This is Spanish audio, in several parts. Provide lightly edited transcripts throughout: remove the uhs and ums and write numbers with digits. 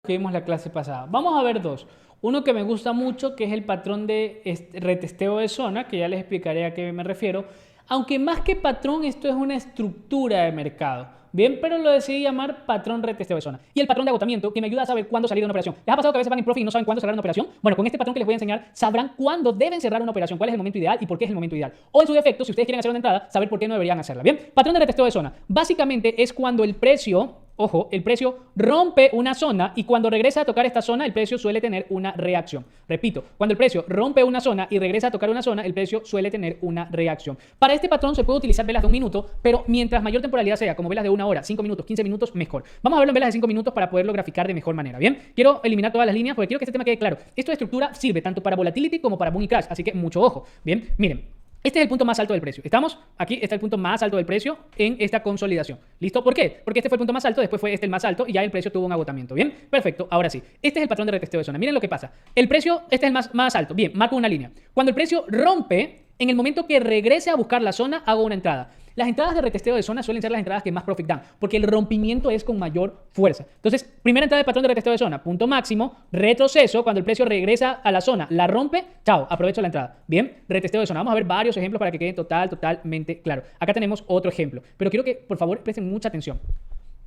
Que vimos la clase pasada. Vamos a ver dos. Uno que me gusta mucho, que es el patrón de retesteo de zona, que ya les explicaré a qué me refiero. Aunque más que patrón, esto es una estructura de mercado. Bien, pero lo decidí llamar patrón retesteo de zona. Y el patrón de agotamiento, que me ayuda a saber cuándo salir de una operación. ¿Les ha pasado que a veces van en profit y no saben cuándo cerrar una operación? Bueno, con este patrón que les voy a enseñar, sabrán cuándo deben cerrar una operación, cuál es el momento ideal y por qué es el momento ideal. O en su defecto, si ustedes quieren hacer una entrada, saber por qué no deberían hacerla. Bien, patrón de retesteo de zona. Básicamente es cuando el precio... Ojo, el precio rompe una zona y cuando regresa a tocar esta zona, el precio suele tener una reacción. Repito, cuando el precio rompe una zona y regresa a tocar una zona, el precio suele tener una reacción. Para este patrón se puede utilizar velas de 1 minuto, pero mientras mayor temporalidad sea, como velas de 1 hora, 5 minutos, 15 minutos, mejor. Vamos a verlo en velas de 5 minutos para poderlo graficar de mejor manera, ¿bien? Quiero eliminar todas las líneas porque quiero que este tema quede claro. Esto de estructura sirve tanto para volatility como para boom y crash, así que mucho ojo, ¿bien? Miren. Este es el punto más alto del precio. ¿Estamos? Aquí está el punto más alto del precio en esta consolidación. ¿Listo? ¿Por qué? Porque este fue el punto más alto, después fue este el más alto y ya el precio tuvo un agotamiento. ¿Bien? Perfecto. Ahora sí. Este es el patrón de retesteo de zona. Miren lo que pasa. El precio, este es el más alto. Bien, marco una línea. Cuando el precio rompe, en el momento que regrese a buscar la zona, hago una entrada. Las entradas de retesteo de zona suelen ser las entradas que más profit dan, porque el rompimiento es con mayor fuerza. Entonces, primera entrada de patrón de retesteo de zona, punto máximo, retroceso, cuando el precio regresa a la zona, la rompe, chao, aprovecho la entrada. Bien, retesteo de zona. Vamos a ver varios ejemplos para que quede totalmente claro. Acá tenemos otro ejemplo, pero quiero que, por favor, presten mucha atención.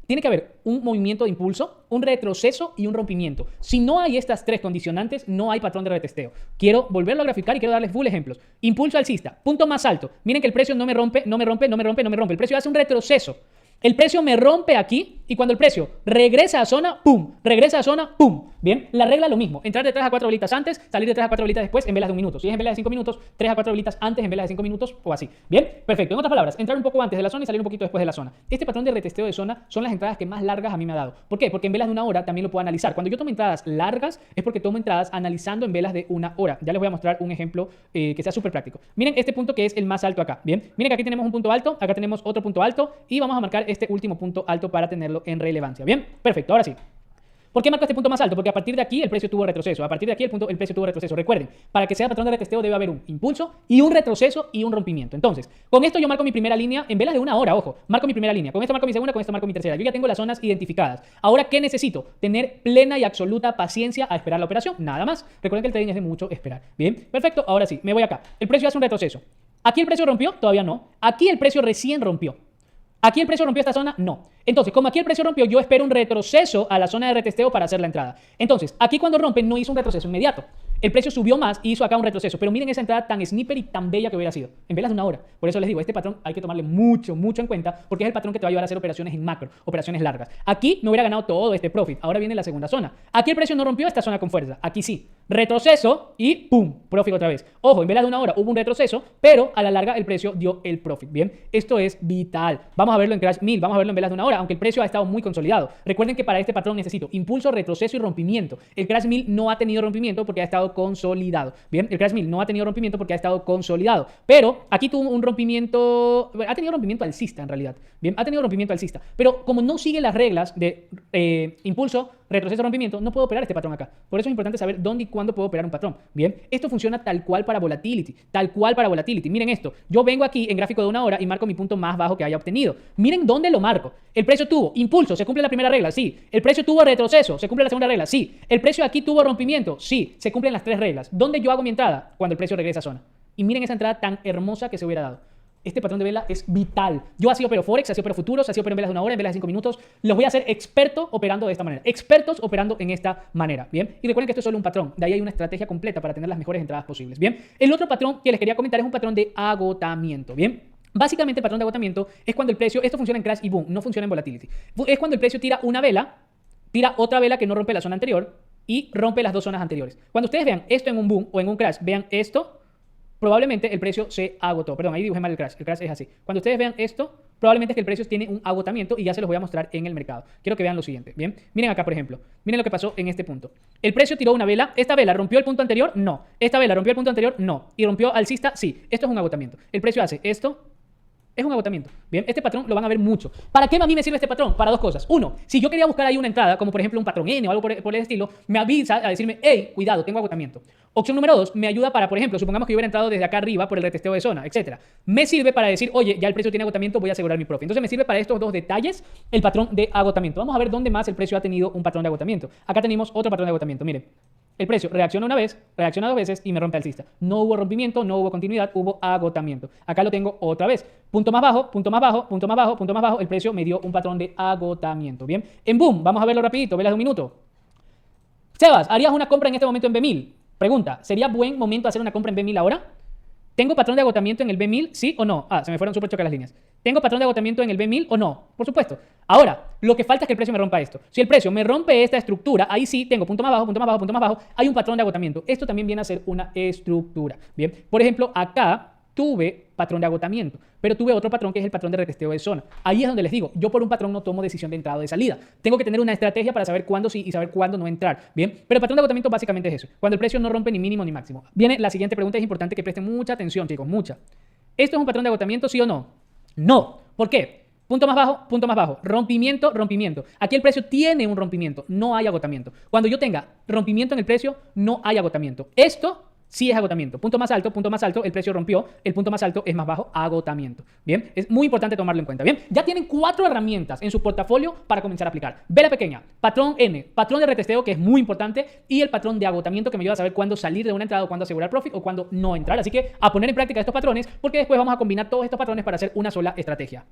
Tiene que haber un movimiento de impulso, un retroceso y un rompimiento. Si no hay estas tres condicionantes, no hay patrón de retesteo. Quiero volverlo a graficar y quiero darles full ejemplos. Impulso alcista, punto más alto. Miren que el precio no me rompe. El precio hace un retroceso. El precio me rompe aquí y cuando el precio regresa a zona, ¡pum! Regresa a zona, ¡pum! Bien, la regla lo mismo. Entrar de 3 a 4 velitas antes, salir de 3 a 4 velitas después en velas de 1 minuto. Si es en velas de 5 minutos, 3 a 4 velitas antes en velas de 5 minutos o así. Bien, perfecto. En otras palabras, entrar un poco antes de la zona y salir un poquito después de la zona. Este patrón de retesteo de zona son las entradas que más largas a mí me ha dado. ¿Por qué? Porque en velas de 1 hora también lo puedo analizar. Cuando yo tomo entradas largas es porque tomo entradas analizando en velas de 1 hora. Ya les voy a mostrar un ejemplo que sea súper práctico. Miren este punto que es el más alto acá. Bien, miren que aquí tenemos un punto alto, acá tenemos otro punto alto y vamos a marcar este último punto alto para tenerlo en relevancia. Bien, perfecto. Ahora sí. ¿Por qué marco este punto más alto? Porque a partir de aquí el precio tuvo retroceso. A partir de aquí el precio tuvo retroceso. Recuerden, para que sea patrón de retesteo debe haber un impulso y un retroceso y un rompimiento. Entonces, con esto yo marco mi primera línea en velas de 1 hora, ojo. Marco mi primera línea. Con esto marco mi segunda, con esto marco mi tercera. Yo ya tengo las zonas identificadas. Ahora, ¿qué necesito? Tener plena y absoluta paciencia a esperar la operación. Nada más. Recuerden que el trading es de mucho esperar. Bien, perfecto. Ahora sí, me voy acá. El precio hace un retroceso. ¿Aquí el precio rompió? Todavía no. Aquí el precio recién rompió. ¿Aquí el precio rompió esta zona? No. Entonces, como aquí el precio rompió, yo espero un retroceso a la zona de retesteo para hacer la entrada. Entonces, aquí cuando rompe no hizo un retroceso inmediato. El precio subió más y hizo acá un retroceso. Pero miren esa entrada tan sniper y tan bella que hubiera sido. En velas de 1 hora. Por eso les digo, este patrón hay que tomarle mucho en cuenta porque es el patrón que te va a ayudar a hacer operaciones en macro, operaciones largas. Aquí me hubiera ganado todo este profit. Ahora viene la segunda zona. Aquí el precio no rompió esta zona con fuerza. Aquí sí. Retroceso y ¡pum! Profit otra vez. Ojo, en velas de 1 hora hubo un retroceso, pero a la larga el precio dio el profit. Bien, esto es vital. Vamos a verlo en Crash 1000, vamos a verlo en velas de 1 hora, aunque el precio ha estado muy consolidado. Recuerden que para este patrón necesito impulso, retroceso y rompimiento. El Crash 1000 no ha tenido rompimiento porque ha estado consolidado. Bien, el Crash 1000 no ha tenido rompimiento porque ha estado consolidado. Pero aquí tuvo un rompimiento, ha tenido rompimiento alcista en realidad. Bien, ha tenido rompimiento alcista. Pero como no sigue las reglas de impulso, retroceso, rompimiento, no puedo operar este patrón acá. Por eso es importante saber dónde y cuándo puedo operar un patrón. Bien, esto funciona tal cual para volatility. Tal cual para volatility. Miren esto. Yo vengo aquí en gráfico de 1 hora y marco mi punto más bajo que haya obtenido. Miren dónde lo marco. El precio tuvo impulso, se cumple la primera regla, sí. El precio tuvo retroceso, se cumple la segunda regla, sí. El precio aquí tuvo rompimiento, sí. Se cumplen las 3 reglas. ¿Dónde yo hago mi entrada? Cuando el precio regresa a zona. Y miren esa entrada tan hermosa que se hubiera dado. Este patrón de vela es vital. Yo así opero Forex, así opero futuros, así opero en velas de 1 hora, en velas de 5 minutos. Los voy a hacer expertos operando de esta manera. Expertos operando en esta manera. Bien. Y recuerden que esto es solo un patrón. De ahí hay una estrategia completa para tener las mejores entradas posibles. Bien. El otro patrón que les quería comentar es un patrón de agotamiento. Bien. Básicamente el patrón de agotamiento es cuando el precio, esto funciona en crash y boom, no funciona en volatility. Es cuando el precio tira una vela, tira otra vela que no rompe la zona anterior y rompe las 2 zonas anteriores. Cuando ustedes vean esto en un boom o en un crash, vean esto, probablemente el precio se agotó. Perdón, ahí dibujé mal el crash. El crash es así. Cuando ustedes vean esto, probablemente es que el precio tiene un agotamiento y ya se los voy a mostrar en el mercado. Quiero que vean lo siguiente. Bien, miren acá, por ejemplo. Miren lo que pasó en este punto. El precio tiró una vela. ¿Esta vela rompió el punto anterior? No. ¿Esta vela rompió el punto anterior? No. ¿Y rompió alcista? Sí. Esto es un agotamiento. El precio hace esto, Es un agotamiento. Bien, este patrón lo van a ver mucho. ¿Para qué a mí me sirve este patrón? Para dos cosas. Uno, si yo quería buscar ahí una entrada, como por ejemplo un patrón N o algo por el estilo, me avisa a decirme, hey, cuidado, tengo agotamiento. Opción número 2, me ayuda para, por ejemplo, supongamos que yo hubiera entrado desde acá arriba por el retesteo de zona, etc. Me sirve para decir, oye, ya el precio tiene agotamiento, voy a asegurar mi profit. Entonces me sirve para estos dos detalles el patrón de agotamiento. Vamos a ver dónde más el precio ha tenido un patrón de agotamiento. Acá tenemos otro patrón de agotamiento. Mire, el precio reacciona una vez, reacciona dos veces y me rompe alcista. No hubo rompimiento, no hubo continuidad, hubo agotamiento. Acá lo tengo otra vez. Punto más bajo, punto más bajo, punto más bajo, punto más bajo. El precio me dio un patrón de agotamiento. Bien. En boom, vamos a verlo rapidito, velas de un minuto. Sebas, ¿harías una compra en este momento en B1000? Pregunta, ¿sería buen momento hacer una compra en B1000 ahora? ¿Tengo patrón de agotamiento en el B1000? ¿Sí o no? Ah, se me fueron súper chocas las líneas. ¿Tengo patrón de agotamiento en el B1000 o no? Por supuesto. Ahora, lo que falta es que el precio me rompa esto. Si el precio me rompe esta estructura, ahí sí tengo punto más bajo, punto más bajo, punto más bajo. Hay un patrón de agotamiento. Esto también viene a ser una estructura. Bien. Por ejemplo, acá tuve patrón de agotamiento, pero tuve otro patrón que es el patrón de retesteo de zona. Ahí es donde les digo, yo por un patrón no tomo decisión de entrada o de salida. Tengo que tener una estrategia para saber cuándo sí y saber cuándo no entrar. Bien, pero el patrón de agotamiento básicamente es eso. Cuando el precio no rompe ni mínimo ni máximo. Viene la siguiente pregunta, es importante que presten mucha atención, chicos, mucha. ¿Esto es un patrón de agotamiento, sí o no? No. ¿Por qué? Punto más bajo, rompimiento, rompimiento. Aquí el precio tiene un rompimiento, no hay agotamiento. Cuando yo tenga rompimiento en el precio, no hay agotamiento. Esto sí es agotamiento. Punto más alto, el precio rompió, el punto más alto es más bajo, agotamiento. Bien, es muy importante tomarlo en cuenta. Bien, ya tienen 4 herramientas en su portafolio para comenzar a aplicar. Vela pequeña, patrón N, patrón de retesteo, que es muy importante, y el patrón de agotamiento, que me ayuda a saber cuándo salir de una entrada, o cuándo asegurar profit, o cuándo no entrar. Así que a poner en práctica estos patrones, porque después vamos a combinar todos estos patrones para hacer una sola estrategia.